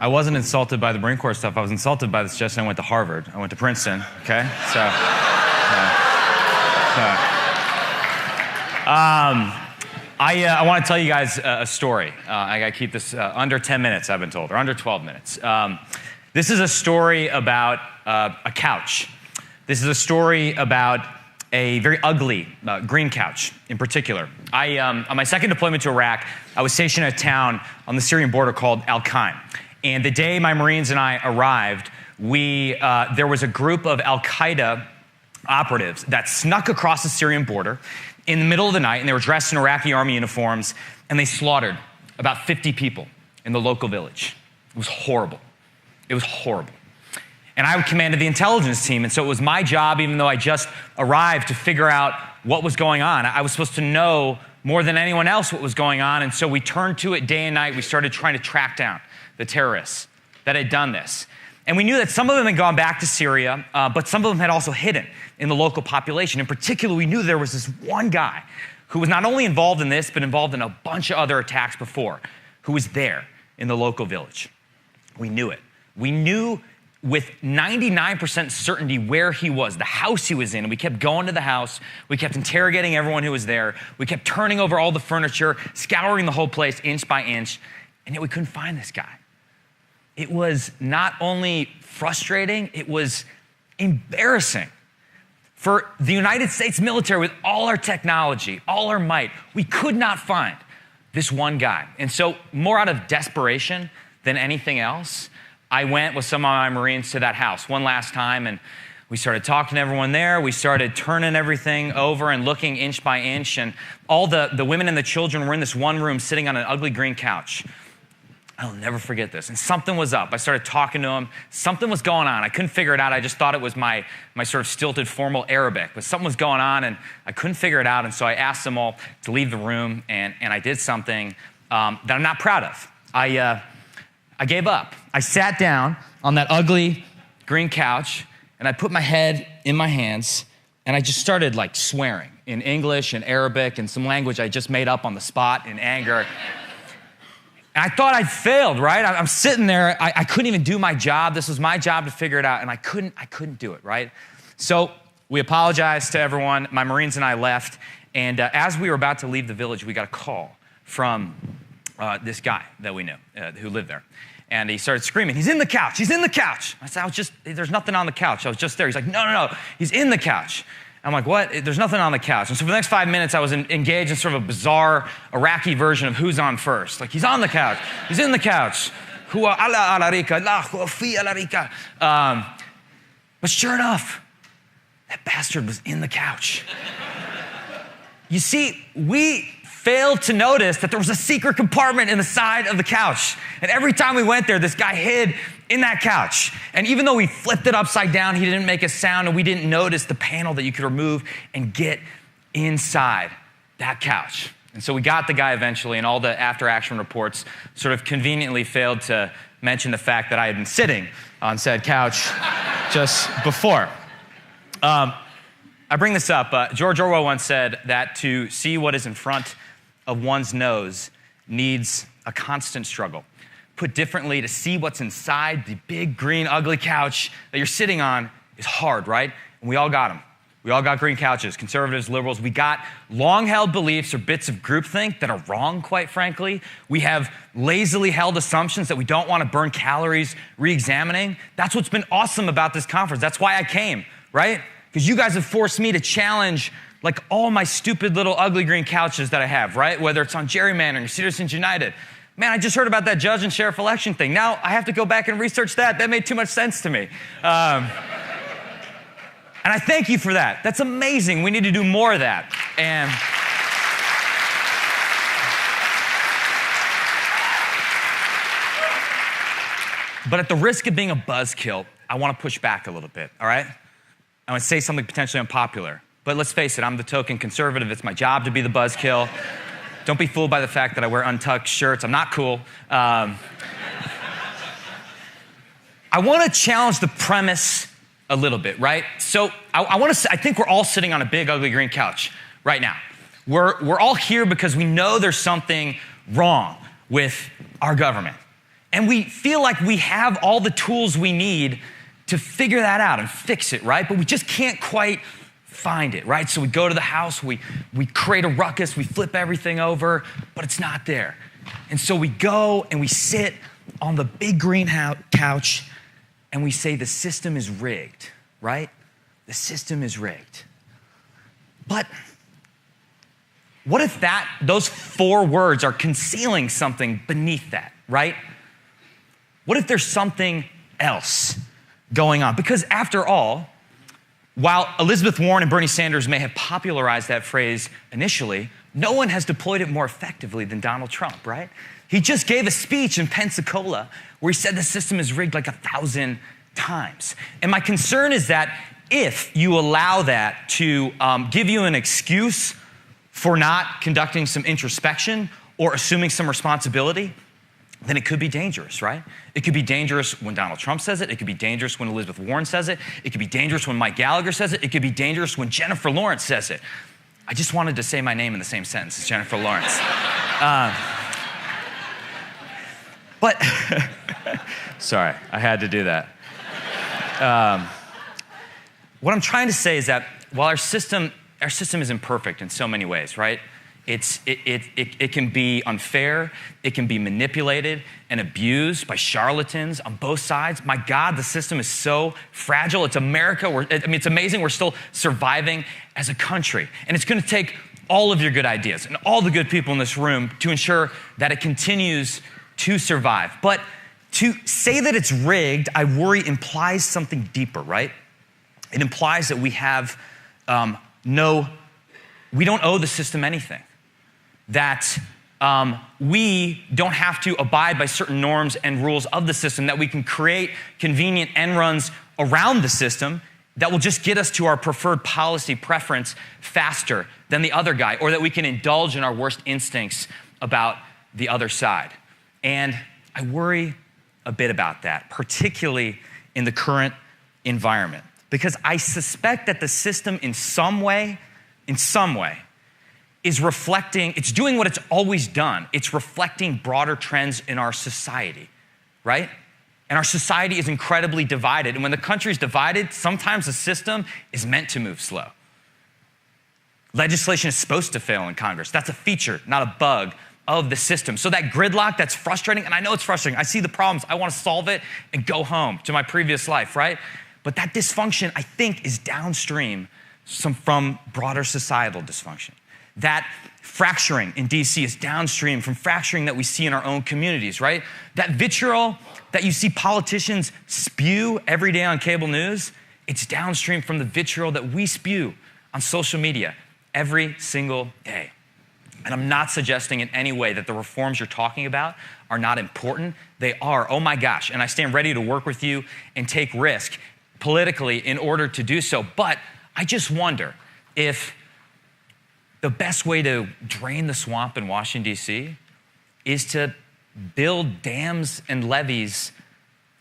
I wasn't insulted by the Marine Corps stuff. I was insulted by the suggestion I went to Harvard. I went to Princeton, okay? I want to tell you guys a story. I got to keep this under 10 minutes, I've been told, or under 12 minutes. This is a story about a couch. This is a story about a very ugly green couch in particular. On my second deployment to Iraq, I was stationed at a town on the Syrian border called Al-Qaim. And the day my Marines and I arrived, there was a group of Al-Qaeda operatives that snuck across the Syrian border in the middle of the night, and they were dressed in Iraqi army uniforms, and they slaughtered about 50 people in the local village. It was horrible. It was horrible. And I commanded the intelligence team, and so it was my job, even though I just arrived, to figure out what was going on. I was supposed to know more than anyone else what was going on, and so we turned to it day and night. We started trying to track down the terrorists that had done this. And we knew that some of them had gone back to Syria, but some of them had also hidden in the local population. In particular, we knew there was this one guy who was not only involved in this, but involved in a bunch of other attacks before, who was there in the local village. We knew it. We knew with 99% certainty where he was, the house he was in. And we kept going to the house. We kept interrogating everyone who was there. We kept turning over all the furniture, scouring the whole place inch by inch, and yet we couldn't find this guy. It was not only frustrating, it was embarrassing. For the United States military, with all our technology, all our might, we could not find this one guy. And so, more out of desperation than anything else, I went with some of my Marines to that house one last time, and we started talking to everyone there. We started turning everything over and looking inch by inch, and all the women and the children were in this one room sitting on an ugly green couch. I'll never forget this. And something was up. I started talking to him. Something was going on. I couldn't figure it out. I just thought it was my sort of stilted formal Arabic, but something was going on, and I couldn't figure it out, and so I asked them all to leave the room, and I did something that I'm not proud of. I gave up. I sat down on that ugly green couch, and I put my head in my hands, and I just started like swearing in English and Arabic and some language I just made up on the spot in anger. And I thought I'd failed, right? I'm sitting there. I couldn't even do my job. This was my job to figure it out, and I couldn't do it, right? So we apologized to everyone. My Marines and I left, and as we were about to leave the village, we got a call from this guy that we knew who lived there. And he started screaming, "He's in the couch, he's in the couch." I said, there's nothing on the couch. I was just there. He's like, no, he's in the couch. I'm like, what? There's nothing on the couch. And so for the next 5 minutes, I was engaged in sort of a bizarre Iraqi version of Who's On First. Like, he's on the couch, he's in the couch. But sure enough, that bastard was in the couch. You see, we failed to notice that there was a secret compartment in the side of the couch. And every time we went there, this guy hid in that couch. And even though we flipped it upside down, he didn't make a sound, and we didn't notice the panel that you could remove and get inside that couch. And so we got the guy eventually, and all the after-action reports sort of conveniently failed to mention the fact that I had been sitting on said couch just before. I bring this up. George Orwell once said that to see what is in front of one's nose needs a constant struggle. Put differently, to see what's inside the big, green, ugly couch that you're sitting on is hard, right? And we all got them. We all got green couches, conservatives, liberals. We got long-held beliefs or bits of groupthink that are wrong, quite frankly. We have lazily held assumptions that we don't want to burn calories re-examining. That's what's been awesome about this conference. That's why I came, right? Because you guys have forced me to challenge like all my stupid little ugly green couches that I have, right? Whether it's on gerrymandering or Citizens United. Man, I just heard about that judge and sheriff election thing. Now I have to go back and research that. That made too much sense to me. And I thank you for that. That's amazing. We need to do more of that. But at the risk of being a buzzkill, I want to push back a little bit, all right? I want to say something potentially unpopular. But let's face it, I'm the token conservative. It's my job to be the buzzkill. Don't be fooled by the fact that I wear untucked shirts. I'm not cool. I want to challenge the premise a little bit, right? So I think we're all sitting on a big, ugly green couch right now. We're all here because we know there's something wrong with our government. And we feel like we have all the tools we need to figure that out and fix it, right? But we just can't quite find it, right? So we go to the house, we create a ruckus, we flip everything over, but it's not there. And so we go and we sit on the big green couch and we say the system is rigged, right? The system is rigged. But what if those 4 words are concealing something beneath that, right? What if there's something else going on? Because after all, while Elizabeth Warren and Bernie Sanders may have popularized that phrase initially, no one has deployed it more effectively than Donald Trump, right? He just gave a speech in Pensacola where he said the system is rigged like 1,000 times. And my concern is that if you allow that to give you an excuse for not conducting some introspection or assuming some responsibility, then it could be dangerous, right? It could be dangerous when Donald Trump says it. It could be dangerous when Elizabeth Warren says it. It could be dangerous when Mike Gallagher says it. It could be dangerous when Jennifer Lawrence says it. I just wanted to say my name in the same sentence as Jennifer Lawrence. But, sorry, I had to do that. What I'm trying to say is that while our system is imperfect in so many ways, right? It can be unfair, it can be manipulated and abused by charlatans on both sides. My God, the system is so fragile. It's America. It's amazing we're still surviving as a country. And it's going to take all of your good ideas and all the good people in this room to ensure that it continues to survive. But to say that it's rigged, I worry, implies something deeper, right? It implies that we have we don't owe the system anything. That we don't have to abide by certain norms and rules of the system, that we can create convenient end runs around the system that will just get us to our preferred policy preference faster than the other guy, or that we can indulge in our worst instincts about the other side. And I worry a bit about that, particularly in the current environment, because I suspect that the system in some way, is reflecting, it's doing what it's always done. It's reflecting broader trends in our society, right? And our society is incredibly divided. And when the country is divided, sometimes the system is meant to move slow. Legislation is supposed to fail in Congress. That's a feature, not a bug of the system. So that gridlock, that's frustrating, and I know it's frustrating. I see the problems. I want to solve it and go home to my previous life, right? But that dysfunction, I think, is downstream from broader societal dysfunction. That fracturing in DC is downstream from fracturing that we see in our own communities, right? That vitriol that you see politicians spew every day on cable news, it's downstream from the vitriol that we spew on social media every single day. And I'm not suggesting in any way that the reforms you're talking about are not important. They are, oh my gosh, and I stand ready to work with you and take risk politically in order to do so. But I just wonder if the best way to drain the swamp in Washington, D.C. is to build dams and levees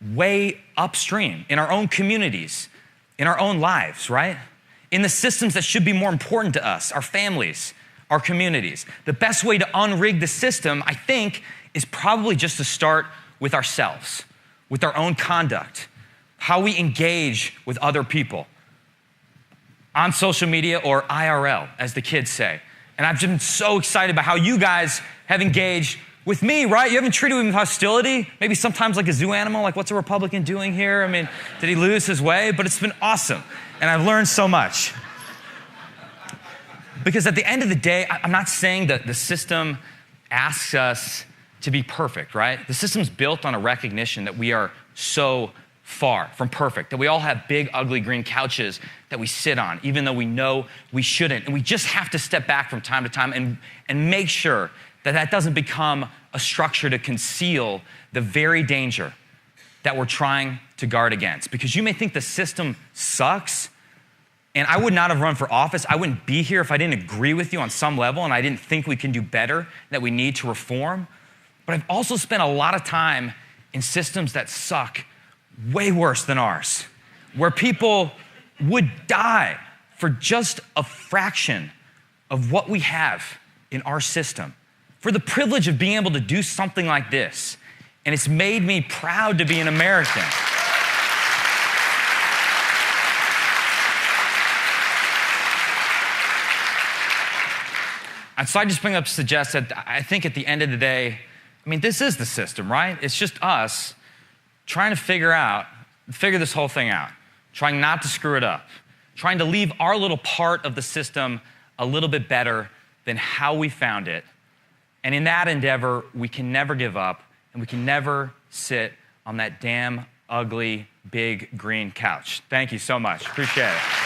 way upstream in our own communities, in our own lives, right? In the systems that should be more important to us, our families, our communities. The best way to unrig the system, I think, is probably just to start with ourselves, with our own conduct, how we engage with other people on social media or IRL, as the kids say. And I've been so excited about how you guys have engaged with me, right? You haven't treated me with hostility, maybe sometimes like a zoo animal, like what's a Republican doing here? I mean, did he lose his way? But it's been awesome, and I've learned so much. Because at the end of the day, I'm not saying that the system asks us to be perfect, right? The system's built on a recognition that we are so far from perfect, that we all have big, ugly green couches that we sit on, even though we know we shouldn't. And we just have to step back from time to time and make sure that that doesn't become a structure to conceal the very danger that we're trying to guard against. Because you may think the system sucks, and I would not have run for office. I wouldn't be here if I didn't agree with you on some level and I didn't think we can do better, that we need to reform. But I've also spent a lot of time in systems that suck way worse than ours, where people would die for just a fraction of what we have in our system, for the privilege of being able to do something like this And it's made me proud to be an American. And so I just bring up to suggest that I think at the end of the day, I mean, this is the system, right? It's just us trying to figure this whole thing out, trying not to screw it up, trying to leave our little part of the system a little bit better than how we found it. And in that endeavor, we can never give up, and we can never sit on that damn ugly, big green couch. Thank you so much. Appreciate it.